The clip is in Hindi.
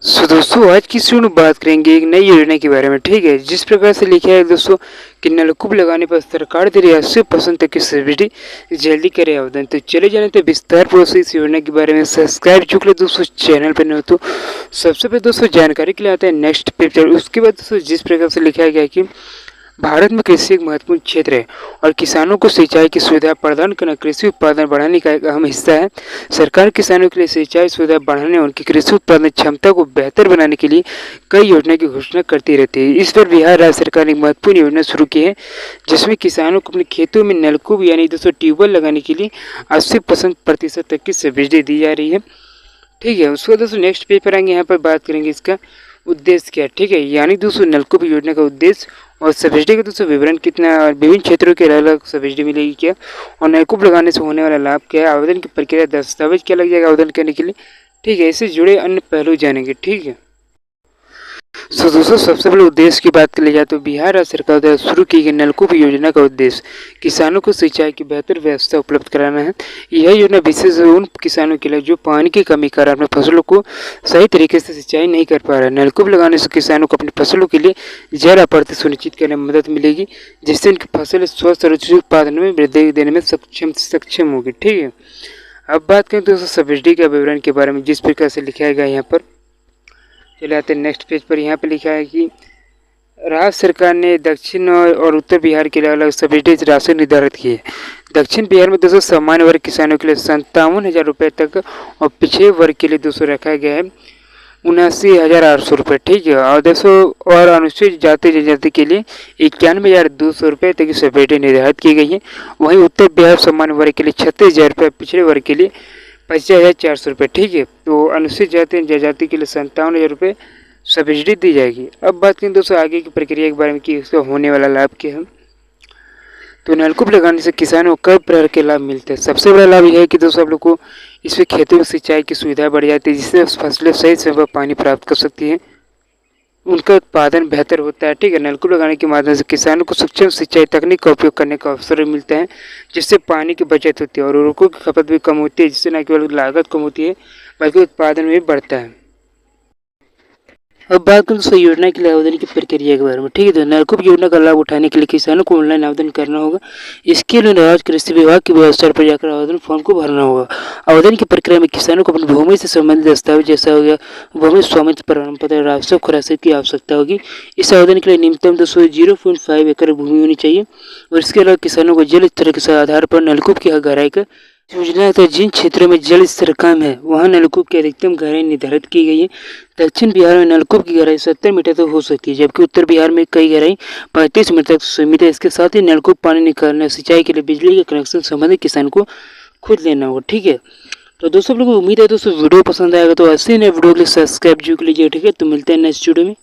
दोस्तों आज की शुरू में बात करेंगे एक नई योजना के बारे में। ठीक है, जिस प्रकार से लिखा है दोस्तों कि नलकूप लगाने पर सरकार दे रही 80% तक की सब्सिडी, जल्दी करें आवेदन। तो चले जाने तो विस्तार पूर्वक से इस योजना के बारे में सब्सक्राइब चुके ले दोस्तों, चैनल पर नहीं हो तो सबसे पहले दोस्तों जानकारी के लिए आते हैं नेक्स्ट पेज पर। उसके बाद दोस्तों जिस प्रकार से लिखा गया कि भारत में कृषि एक महत्वपूर्ण क्षेत्र है और किसानों को सिंचाई की सुविधा प्रदान करना कृषि उत्पादन बढ़ाने का एक अहम हिस्सा है। सरकार किसानों के लिए सिंचाई सुविधा बढ़ाने और उनकी कृषि उत्पादन क्षमता को बेहतर बनाने के लिए कई योजना की घोषणा करती रहती है। इस पर बिहार राज्य सरकार ने एक महत्वपूर्ण योजना शुरू की है, जिसमें किसानों को अपने खेतों में नलकूप यानी दोस्तों ट्यूबवेल लगाने के लिए 80% तक की सब्सिडी दी जा रही है। ठीक है, उसके बाद दोस्तों नेक्स्ट पेज पर आएंगे, यहाँ पर बात करेंगे इसका उद्देश्य क्या। ठीक है, यानी दोस्तों नलकूप योजना का उद्देश्य और सब्सिडी का दोस्तों विवरण कितना और विभिन्न क्षेत्रों के अलग अलग सब्सिडी मिलेगी क्या, और नलकूप लगाने से होने वाला लाभ क्या है, आवेदन की प्रक्रिया, दस्तावेज क्या लग जाएगा आवेदन करने के लिए। ठीक है, इससे जुड़े अन्य पहलू जानेंगे। ठीक है, दोस्तों सबसे पहले उद्देश्य की बात कर ली जाए तो बिहार राज्य सरकार द्वारा शुरू की गई नलकूप योजना का उद्देश्य किसानों को सिंचाई की बेहतर व्यवस्था उपलब्ध कराना है। यह योजना विशेष उन किसानों के लिए जो पानी की कमी के कारण अपने फसलों को सही तरीके से सिंचाई नहीं कर पा रहे हैं। नलकूप लगाने से किसानों को अपनी फसलों के लिए जल आपूर्ति सुनिश्चित करने में मदद मिलेगी, जिससे उनकी फसलें स्वस्थ और उचित उत्पादन में वृद्धि देने में सक्षम होगी। ठीक है, अब बात करें दोस्तों सब्सिडी के विवरण के बारे में, जिस प्रकार से लिखा गया यहाँ पर। चले आते हैं नेक्स्ट पेज पर। यहाँ पे लिखा है कि राज्य सरकार ने दक्षिण और उत्तर बिहार के लिए अलग सब्सिडी राशि निर्धारित की है। दक्षिण बिहार में दोस्तों सामान्य वर्ग किसानों के लिए 57,000 रुपये तक और पिछड़े वर्ग के लिए दोस्तों रखा गया है 79,800 रुपये। ठीक है, और दोस्तों और अनुसूचित जाति जनजाति के लिए 91,200 रुपये तक की सब्सिडी निर्धारित की गई है। वहीं उत्तर बिहार सामान्य वर्ग के लिए 36,000 रुपये, पिछड़े वर्ग के लिए 25,400 रुपये। ठीक है, तो अनुसूचित जाति जनजाति के लिए 57,000 रुपये सब्सिडी दी जाएगी। अब बात करें दोस्तों आगे की प्रक्रिया के बारे में कि इसका होने वाला लाभ क्या है। तो नलकूप लगाने से किसानों को कई प्रकार के लाभ मिलते हैं। सबसे बड़ा लाभ यह है कि दोस्तों आप लोग को इसमें खेतों में सिंचाई की सुविधा बढ़ जाती है, जिससे फसलें सही समय पर पानी प्राप्त कर सकती हैं, उनका उत्पादन बेहतर होता है। ठीक है, नलकूप लगाने के माध्यम से किसानों को सूक्ष्म सिंचाई तकनीक का उपयोग करने का अवसर मिलता है, जिससे पानी की बचत होती है और उर्वरकों की खपत भी कम होती है, जिससे न केवल लागत कम होती है बल्कि उत्पादन भी बढ़ता है। अब बात करें दोस्तों योजना के लिए आवेदन की प्रक्रिया के बारे में। ठीक है, तो नलकूप योजना का लाभ उठाने के लिए किसानों को ऑनलाइन आवेदन करना होगा। इसके लिए राज्य कृषि विभाग की वेबसाइट पर जाकर आवेदन फॉर्म को भरना होगा। आवेदन की प्रक्रिया में किसानों को अपनी भूमि से संबंधित दस्तावेज जैसा हो गया भूमि स्वामित्व प्रमाण पत्र, राजस्व रसीद की आवश्यकता होगी। इस आवेदन के लिए न्यूनतम 0.5 एकड़ भूमि होनी चाहिए और इसके अलावा किसानों को जल स्तर के आधार पर नलकूप की गहराई का योजना है। जिन क्षेत्रों में जल स्तर कम है वहाँ नलकूप की अधिकतम गहराई निर्धारित की गई है। दक्षिण बिहार में नलकूप की गहराई 70 मीटर तक हो सकती है, जबकि उत्तर बिहार में कई गहराई 35 मीटर तक सीमित है। इसके साथ ही नलकूप पानी निकालने सिंचाई के लिए बिजली का कनेक्शन संबंधित किसान को खुद लेना होगा। ठीक है, तो दोस्तों लोगों को उम्मीद है दोस्तों वीडियो पसंद आएगा, तो ऐसे नए वीडियो के लिए सब्सक्राइब जरूर कीजिए। ठीक है, तो मिलते हैं नेक्स्ट वीडियो में।